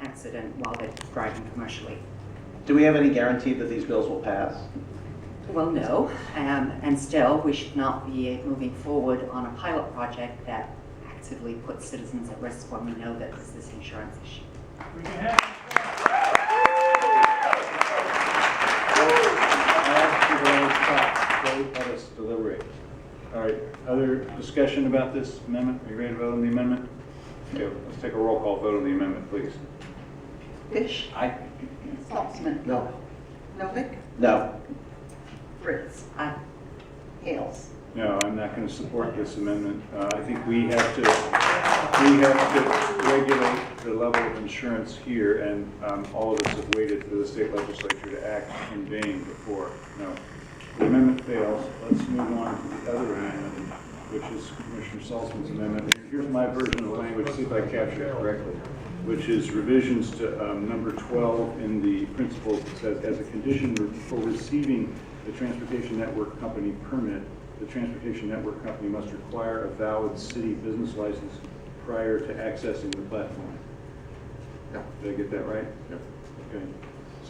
accident while they're driving commercially. Do we have any guarantee that these bills will pass? Well, no, and still, we should not be moving forward on a pilot project that actively puts citizens at risk when we know that there's this insurance issue. Let us deliberate. All right, other discussion about this amendment? Are you ready to vote on the amendment? Okay, let's take a roll call vote on the amendment, please. Fish. Aye. Saltzman. No. Novick. No. Fritz. Aye. Hales. No, I'm not going to support this amendment. I think we have to regulate the level of insurance here, and all of us have waited for the state legislature to act in vain before. No. The amendment fails. Let's move on to the other amendment, which is Commissioner Saltzman's amendment. Here's my version of the language, see if I capture it correctly, which is revisions to number 12 in the principle. It says, as a condition for receiving the Transportation Network Company permit, the Transportation Network Company must require a valid city business license prior to accessing the platform. Yeah. Did I get that right? Yep. Okay.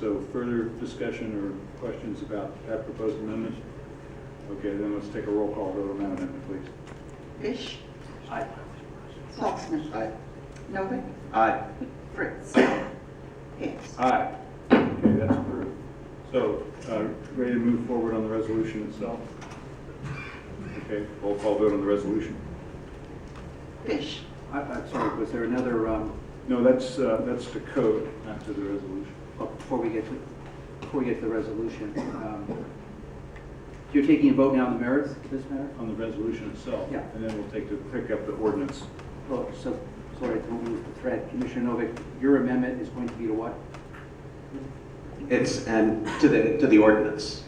So further discussion or questions about that proposed amendment? Okay, then let's take a roll call vote on that amendment, please. Fish. Aye. Saltzman. Aye. Novick. Aye. Fritz. Hales. Aye. Okay, that's approved. So, ready to move forward on the resolution itself? Okay, roll call vote on the resolution. Fish. I'm sorry, was there another, No, that's to code, not to the resolution. before we get to the resolution, you're taking a vote now on the merits of this matter? On the resolution itself. Yeah. And then we'll pick up the ordinance. Oh, so, sorry, don't lose the thread. Commissioner Novick, your amendment is going to be to what? It's to the ordinance,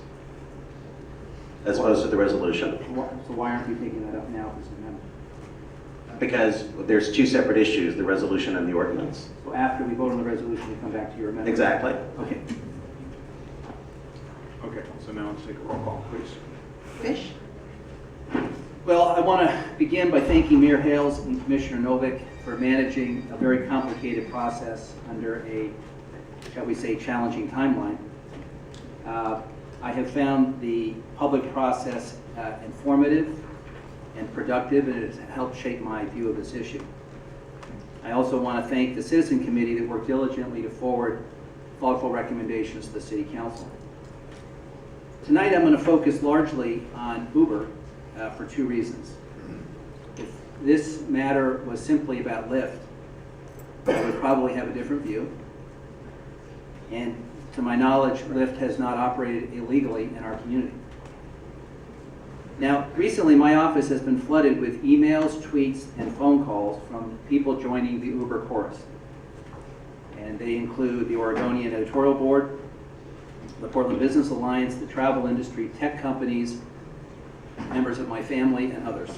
as opposed to the resolution, So why aren't you taking that up now, this amendment? because there's two separate issues: the resolution and the ordinance. So after we vote on the resolution, you come back to your amendment? Exactly. Okay. Okay, so now let's take a roll call, please. Fish. Well, I want to begin by thanking Mayor Hales and Commissioner Novick for managing a very complicated process under a, shall we say, challenging timeline. I have found the public process informative and productive, and it has helped shape my view of this issue. I also want to thank the Citizen Committee that worked diligently to forward thoughtful recommendations to the City Council. Tonight I'm going to focus largely on Uber for two reasons. If this matter was simply about Lyft, I would probably have a different view. And to my knowledge, Lyft has not operated illegally in our community. Now, recently my office has been flooded with emails, tweets, and phone calls from people joining the Uber chorus. And they include the Oregonian Editorial Board, the Portland Business Alliance, the travel industry, tech companies, members of my family, and others.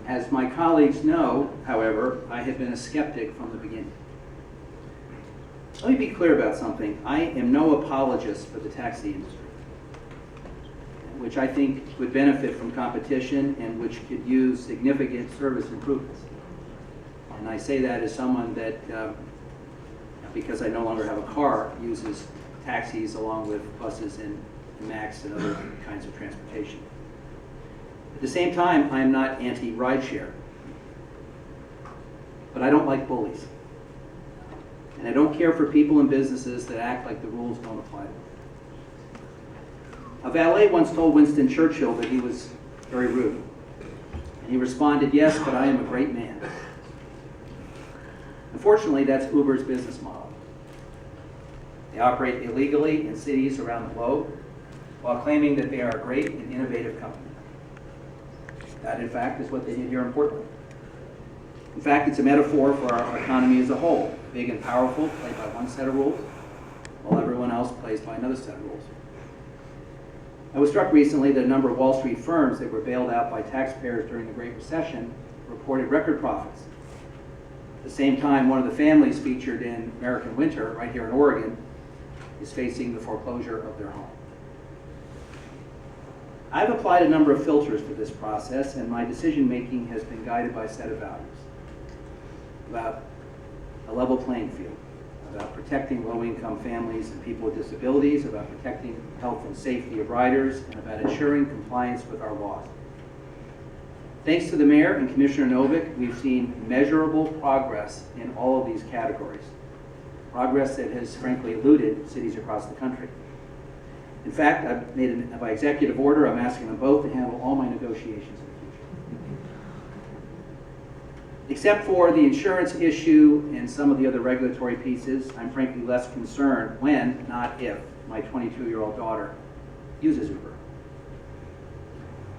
As my colleagues know, however, I have been a skeptic from the beginning. Let me be clear about something. I am no apologist for the taxi industry, which I think would benefit from competition and which could use significant service improvements. And I say that as someone that, because I no longer have a car, uses taxis along with buses and Max and other kinds of transportation. At the same time, I am not anti-rideshare, but I don't like bullies. And I don't care for people and businesses that act like the rules don't apply to them. A valet once told Winston Churchill that he was very rude. And he responded, "Yes, but I am a great man." Unfortunately, that's Uber's business model. They operate illegally in cities around the globe while claiming that they are a great and innovative company. That, in fact, is what they did here in Portland. In fact, it's a metaphor for our economy as a whole. Big and powerful play by one set of rules, while everyone else plays by another set of rules. I was struck recently that a number of Wall Street firms that were bailed out by taxpayers during the Great Recession reported record profits. At the same time, one of the families featured in American Winter, right here in Oregon, is facing the foreclosure of their home. I've applied a number of filters to this process, and my decision-making has been guided by a set of values. About level playing field, about protecting low-income families and people with disabilities, about protecting health and safety of riders, and about ensuring compliance with our laws. Thanks to the Mayor and Commissioner Novick, we've seen measurable progress in all of these categories. Progress that has frankly eluded cities across the country. In fact, I've made by executive order, I'm asking them both to handle all my negotiations in the future. Except for the insurance issue and some of the other regulatory pieces, I'm frankly less concerned when, not if, my 22-year-old daughter uses Uber.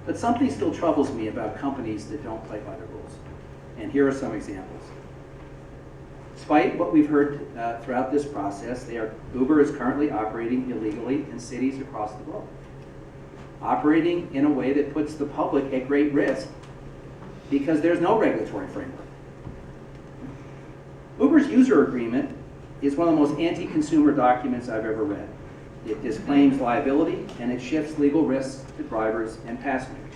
But something still troubles me about companies that don't play by the rules. And here are some examples. Despite what we've heard throughout this process, Uber is currently operating illegally in cities across the globe. Operating in a way that puts the public at great risk because there's no regulatory framework. Uber's user agreement is one of the most anti-consumer documents I've ever read. It disclaims liability and it shifts legal risks to drivers and passengers.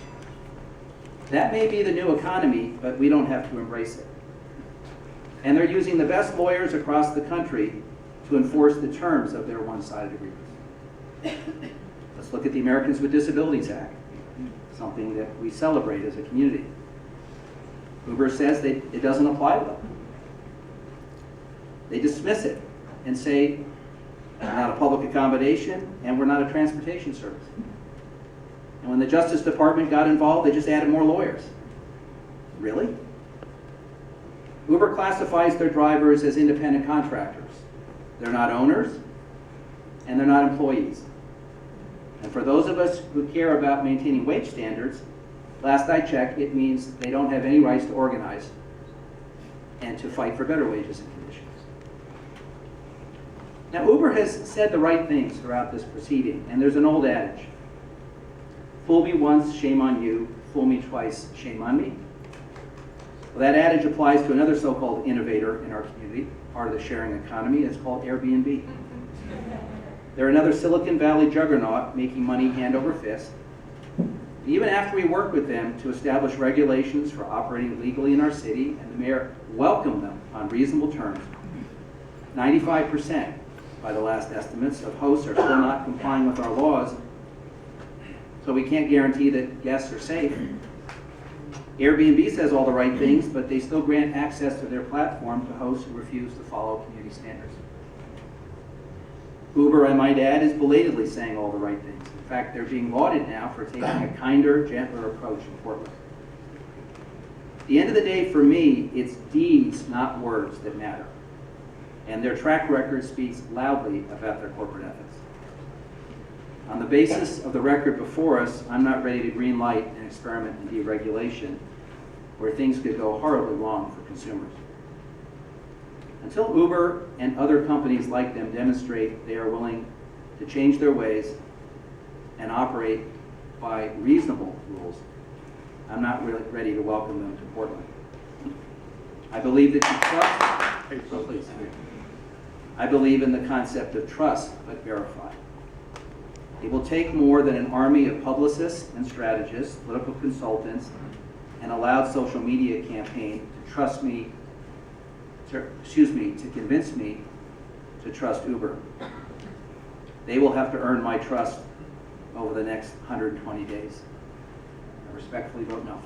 That may be the new economy, but we don't have to embrace it. And they're using the best lawyers across the country to enforce the terms of their one-sided agreements. Let's look at the Americans with Disabilities Act, something that we celebrate as a community. Uber says that it doesn't apply to them. They dismiss it and say, we're not a public accommodation and we're not a transportation service. And when the Justice Department got involved, they just added more lawyers. Really? Uber classifies their drivers as independent contractors. They're not owners and they're not employees. And for those of us who care about maintaining wage standards, last I checked, it means they don't have any rights to organize and to fight for better wages and conditions. Now, Uber has said the right things throughout this proceeding, and there's an old adage: fool me once, shame on you; fool me twice, shame on me. Well, that adage applies to another so-called innovator in our community, part of the sharing economy. It's called Airbnb. They're another Silicon Valley juggernaut making money hand over fist. Even after we work with them to establish regulations for operating legally in our city, and the mayor welcomed them on reasonable terms, 95%, by the last estimates, of hosts are still not complying with our laws, so we can't guarantee that guests are safe. Airbnb says all the right things, but they still grant access to their platform to hosts who refuse to follow community standards. Uber, I might add, is belatedly saying all the right things. In fact, they're being lauded now for taking a kinder, gentler approach in Portland. At the end of the day, for me, it's deeds, not words, that matter. And their track record speaks loudly about their corporate ethics. On the basis of the record before us, I'm not ready to green light an experiment in deregulation where things could go horribly wrong for consumers. Until Uber and other companies like them demonstrate they are willing to change their ways and operate by reasonable rules, I'm not really ready to welcome them to Portland. I believe that you trust. Oh, please. I believe in the concept of trust but verify. It will take more than an army of publicists and strategists, political consultants, and a loud social media campaign to convince me to trust Uber. They will have to earn my trust over the next 120 days. I respectfully vote no.